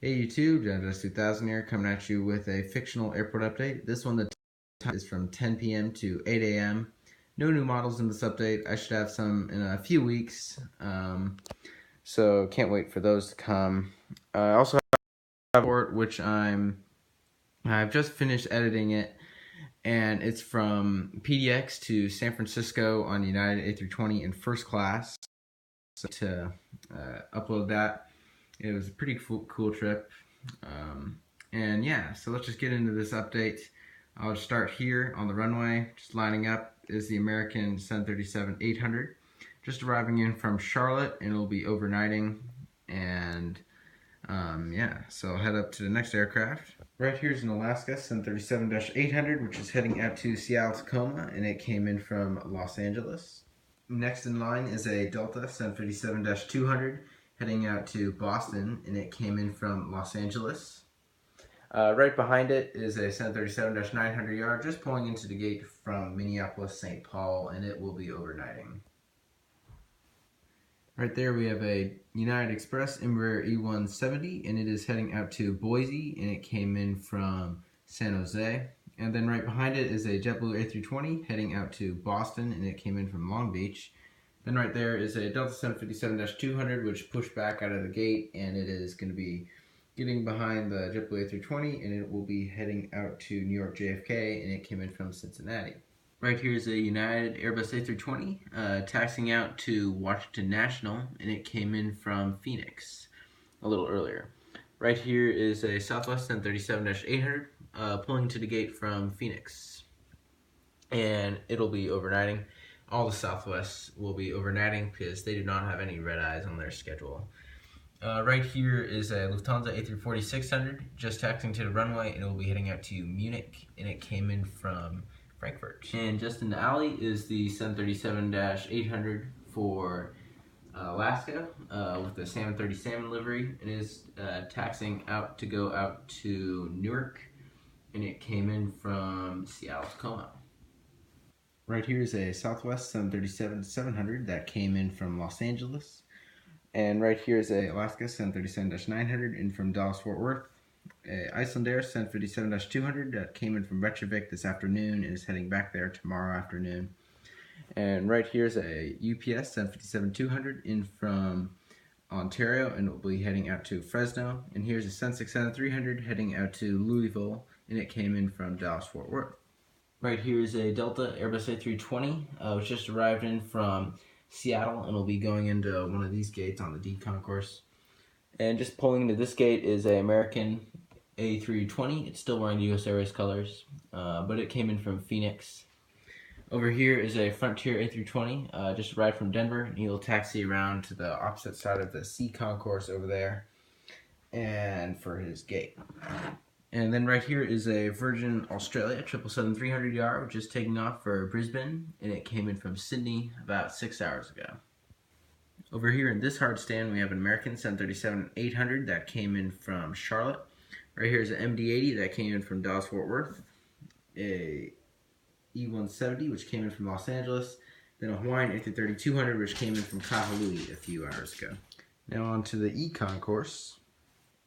Hey YouTube, Geminijets 2000 here, coming at you with a fictional airport update. This one, the time is from 10 p.m. to 8 a.m. No new models in this update. I should have some in a few weeks, so can't wait for those to come. I also have a report which I've just finished editing it, and it's from PDX to San Francisco on United A320 in first class. So to upload that. It was a pretty cool trip. And yeah, so let's just get into this update. I'll start here on the runway. Just lining up is the American 737-800. Just arriving in from Charlotte, and it'll be overnighting. And yeah, so I'll head up to the next aircraft. Right here is an Alaska 737-800, which is heading out to Seattle, Tacoma, and it came in from Los Angeles. Next in line is a Delta 757-200 heading out to Boston, and it came in from Los Angeles. Right behind it is a 737-900 just pulling into the gate from Minneapolis, St. Paul, and it will be overnighting. Right there we have a United Express Embraer E170, and it is heading out to Boise, and it came in from San Jose. And then right behind it is a JetBlue A320 heading out to Boston, and it came in from Long Beach. Then right there is a Delta 757-200, which pushed back out of the gate, and it is going to be getting behind the JetBlue A320, and it will be heading out to New York JFK, and it came in from Cincinnati. Right here is a United Airbus A320 taxiing out to Washington National, and it came in from Phoenix a little earlier. Right here is a Southwest 737-800 pulling to the gate from Phoenix, and it'll be overnighting. All the Southwests will be overnighting because they do not have any red eyes on their schedule. Right here is a Lufthansa A340-600 just taxiing to the runway, and it will be heading out to Munich, and it came in from Frankfurt. And just in the alley is the 737-800 for Alaska with the Salmon 30 Salmon livery. It is taxiing out to go out to Newark, and it came in from Seattle, Tacoma. Right here is a Southwest 737-700 that came in from Los Angeles. And right here is a Alaska 737-900 in from Dallas-Fort Worth. A Icelandair 757-200 that came in from Reykjavik this afternoon and is heading back there tomorrow afternoon. And right here is a UPS 757-200 in from Ontario, and it will be heading out to Fresno. And here's a Sensex 7300 heading out to Louisville, and it came in from Dallas-Fort Worth. Right here is a Delta Airbus A320, which just arrived in from Seattle, and will be going into one of these gates on the D concourse. And just pulling into this gate is an American A320. It's still wearing the US Airways colors, but it came in from Phoenix. Over here is a Frontier A320, just arrived from Denver, and he'll taxi around to the opposite side of the C concourse over there, and for his gate. And then right here is a Virgin Australia 777-300ER, which is taking off for Brisbane, and it came in from Sydney about 6 hours ago. Over here in this hard stand, we have an American 737-800 that came in from Charlotte. Right here is an MD-80 that came in from Dallas-Fort Worth, a E170 which came in from Los Angeles, then a Hawaiian A330-200 which came in from Kahului a few hours ago. Now on to the E concourse.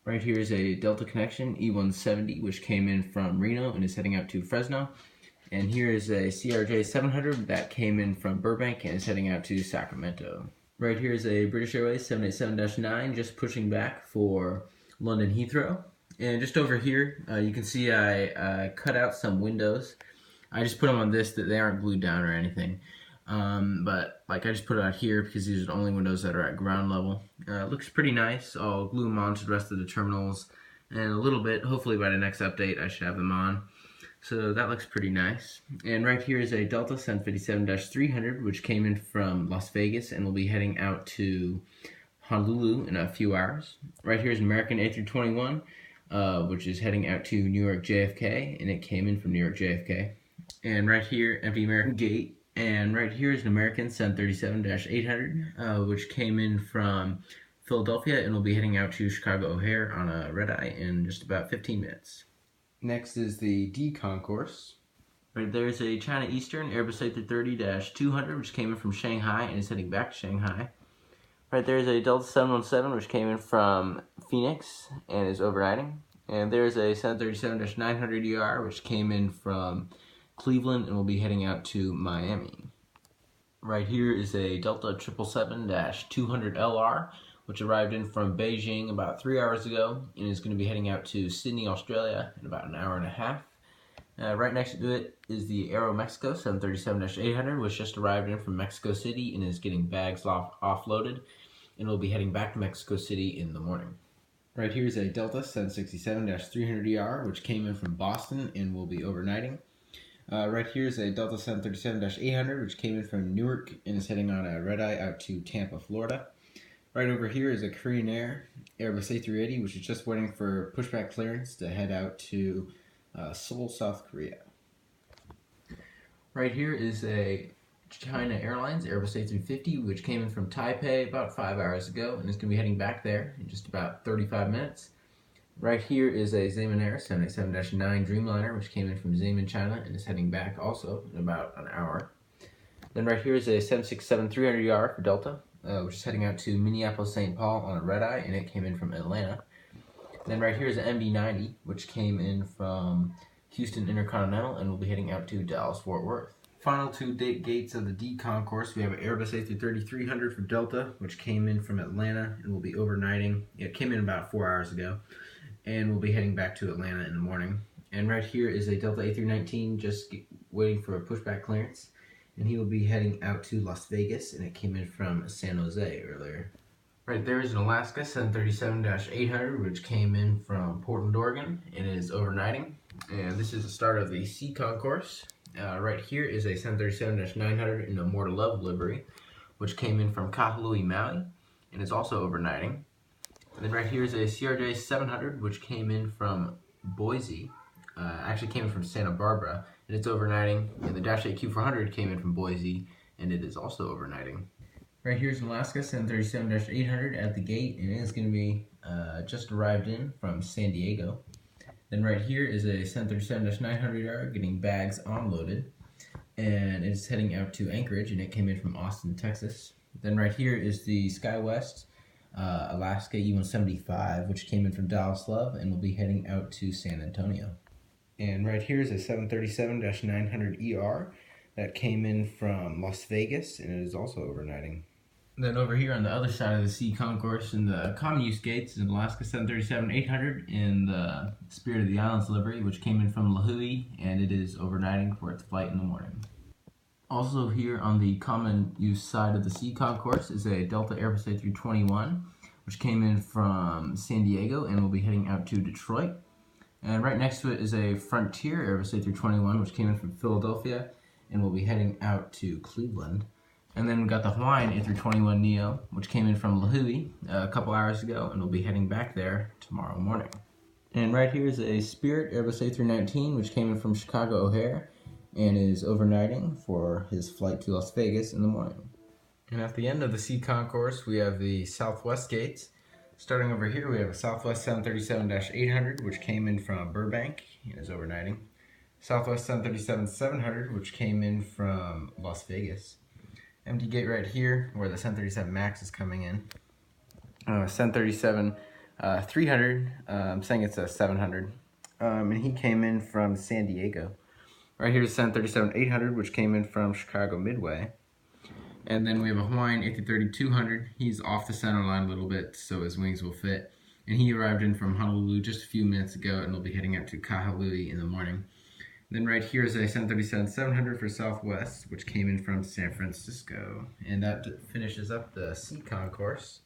Right here is a Delta Connection E170, which came in from Reno and is heading out to Fresno. And here is a CRJ 700 that came in from Burbank and is heading out to Sacramento. Right here is a British Airways 787-9 just pushing back for London Heathrow. And just over here, you can see I cut out some windows. I just put them on this, that they aren't glued down or anything. But like I just put it out here because these are the only windows that are at ground level. It looks pretty nice. I'll glue them on to the rest of the terminals in a little bit. Hopefully by the next update I should have them on. So that looks pretty nice. And right here is a Delta 757-300 which came in from Las Vegas and will be heading out to Honolulu in a few hours. Right here is an American A321 which is heading out to New York JFK, and it came in from New York JFK. And right here, empty American gate. And right here is an American 737-800, which came in from Philadelphia and will be heading out to Chicago O'Hare on a red-eye in just about 15 minutes. Next is the D concourse. Right there is a China Eastern Airbus A330-200, which came in from Shanghai and is heading back to Shanghai. Right there is a Delta 717 which came in from Phoenix and is overnighting. And there's a 737-900ER which came in from Cleveland and will be heading out to Miami. Right here is a Delta 777-200LR which arrived in from Beijing about 3 hours ago and is going to be heading out to Sydney, Australia in about an hour and a half. Right next to it is the Aeromexico 737-800 which just arrived in from Mexico City and is getting bags offloaded and will be heading back to Mexico City in the morning. Right here is a Delta 767-300ER which came in from Boston and will be overnighting. Right here is a Delta 737-800 which came in from Newark and is heading on a red-eye out to Tampa, Florida. Right over here is a Korean Air Airbus A380 which is just waiting for pushback clearance to head out to Seoul, South Korea. Right here is a China Airlines Airbus A350 which came in from Taipei about 5 hours ago and is going to be heading back there in just about 35 minutes. Right here is a Xiamen Air 787-9 Dreamliner which came in from Xiamen, China and is heading back also in about an hour. Then right here is a 767-300ER for Delta which is heading out to Minneapolis, St. Paul on a red-eye and it came in from Atlanta. Then right here is an MD-90 which came in from Houston Intercontinental and will be heading out to Dallas, Fort Worth. Final two gates of the D concourse, we have an Airbus A330-300 for Delta which came in from Atlanta and will be overnighting. It came in about 4 hours ago and will be heading back to Atlanta in the morning. And right here is a Delta A319 just waiting for a pushback clearance and he will be heading out to Las Vegas and it came in from San Jose earlier. Right there is an Alaska 737-800 which came in from Portland, Oregon and is overnighting. And this is the start of the C concourse. Right here is a 737-900 in a More to Love livery which came in from Kahului, Maui and is also overnighting. And then right here is a CRJ 700 which came in from Boise, actually came in from Santa Barbara and it's overnighting. And the Dash 8 Q400 came in from Boise and it is also overnighting. Right here is an Alaska 737-800 at the gate and it is going to be just arrived in from San Diego. Then right here is a 737-900ER getting bags unloaded and it's heading out to Anchorage and it came in from Austin, Texas. Then right here is the SkyWest Alaska E-175 which came in from Dallas Love and will be heading out to San Antonio. And right here is a 737-900ER that came in from Las Vegas and it is also overnighting. Then over here on the other side of the C concourse in the common use gates is an Alaska 737-800 in the Spirit of the Islands livery which came in from Lahui and it is overnighting for its flight in the morning. Also here on the common use side of the C concourse is a Delta Airbus A321 which came in from San Diego and will be heading out to Detroit. And right next to it is a Frontier Airbus A321 which came in from Philadelphia and will be heading out to Cleveland. And then we got the Hawaiian A321neo which came in from Lahui a couple hours ago and will be heading back there tomorrow morning. And right here is a Spirit Airbus A319 which came in from Chicago O'Hare and is overnighting for his flight to Las Vegas in the morning. And at the end of the C concourse we have the Southwest gates. Starting over here we have a Southwest 737-800 which came in from Burbank and is overnighting. Southwest 737-700 which came in from Las Vegas. Empty gate right here where the 737 MAX is coming in. 737-300, I'm saying it's a 700, and he came in from San Diego. Right here is 737-800 which came in from Chicago Midway. And then we have a Hawaiian A330-200. He's off the center line a little bit so his wings will fit. And he arrived in from Honolulu just a few minutes ago and will be heading out to Kahului in the morning. Then right here is a 737-700 for Southwest, which came in from San Francisco. And that finishes up the C concourse.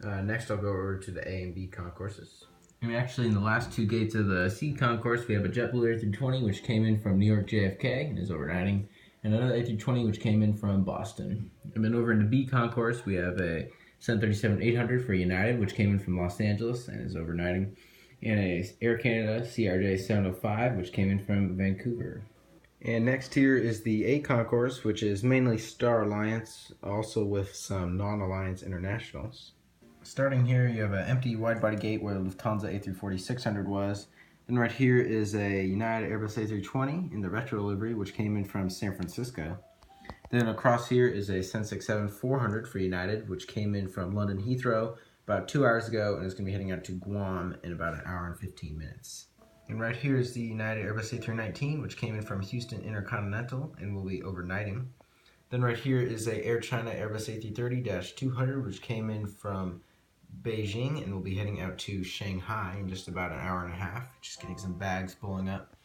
Next I'll go over to the A and B concourses. And actually in the last two gates of the C concourse, we have a JetBlue A320, which came in from New York JFK and is overnighting. And another A320, which came in from Boston. And then over in the B concourse, we have a 737-800 for United, which came in from Los Angeles and is overnighting. And a Air Canada CRJ 705, which came in from Vancouver. And next here is the A concourse, which is mainly Star Alliance, also with some non-Alliance internationals. Starting here, you have an empty wide-body gate where the Lufthansa A340-600 was. Then right here is a United Airbus A320 in the retro livery, which came in from San Francisco. Then across here is a 767-400 for United, which came in from London Heathrow about 2 hours ago and is going to be heading out to Guam in about an hour and 15 minutes. And right here is the United Airbus A319, which came in from Houston Intercontinental and will be overnighting. Then right here is a Air China Airbus A330-200, which came in from Beijing and will be heading out to Shanghai in just about an hour and a half, just getting some bags pulling up.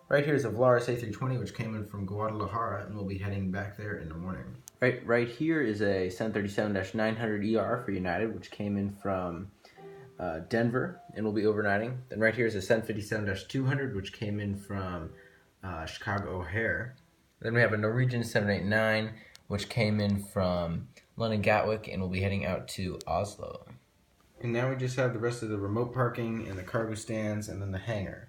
Right here is a Volaris A320, which came in from Guadalajara and will be heading back there in the morning. Right here is a 737-900ER for United, which came in from Denver and will be overnighting. Then right here is a 757-200, which came in from Chicago O'Hare. Then we have a Norwegian 789, which came in from London Gatwick and will be heading out to Oslo. And now we just have the rest of the remote parking and the cargo stands and then the hangar.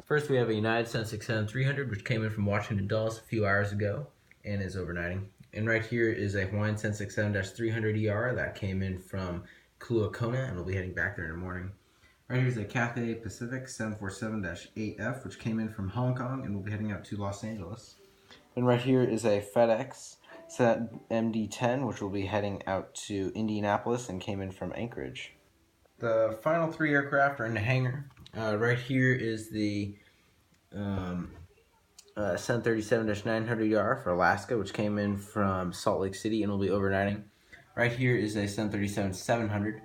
First we have a United 767-300, which came in from Washington Dulles a few hours ago and is overnighting. And right here is a Hawaiian 767-300ER that came in from Kailua Kona and will be heading back there in the morning. Right here is a Cathay Pacific 747-8F, which came in from Hong Kong and will be heading out to Los Angeles. And right here is a FedEx MD-10, which will be heading out to Indianapolis and came in from Anchorage. The final 3 aircraft are in the hangar. Right here is the 737-900ER for Alaska, which came in from Salt Lake City and will be overnighting. Right here is a 737-700,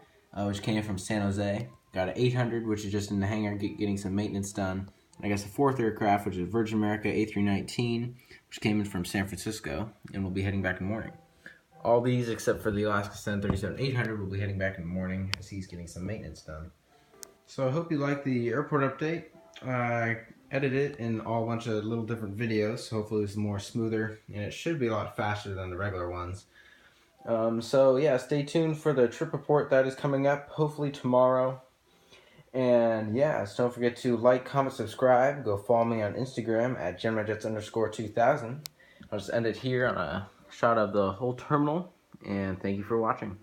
which came in from San Jose. Got an 800, which is just in the hangar getting some maintenance done. I guess a 4th aircraft, which is Virgin America A319, which came in from San Francisco and will be heading back in the morning. All these, except for the Alaska 737-800, will be heading back in the morning as he's getting some maintenance done. So I hope you like the airport update. I edited it in all a bunch of little different videos, so hopefully it's more smoother, and it should be a lot faster than the regular ones. So yeah, stay tuned for the trip report that is coming up, hopefully tomorrow. And yeah, so don't forget to like, comment, subscribe. Go follow me on Instagram at Geminijets_2000. I'll just end it here on a shot of the whole terminal, and thank you for watching.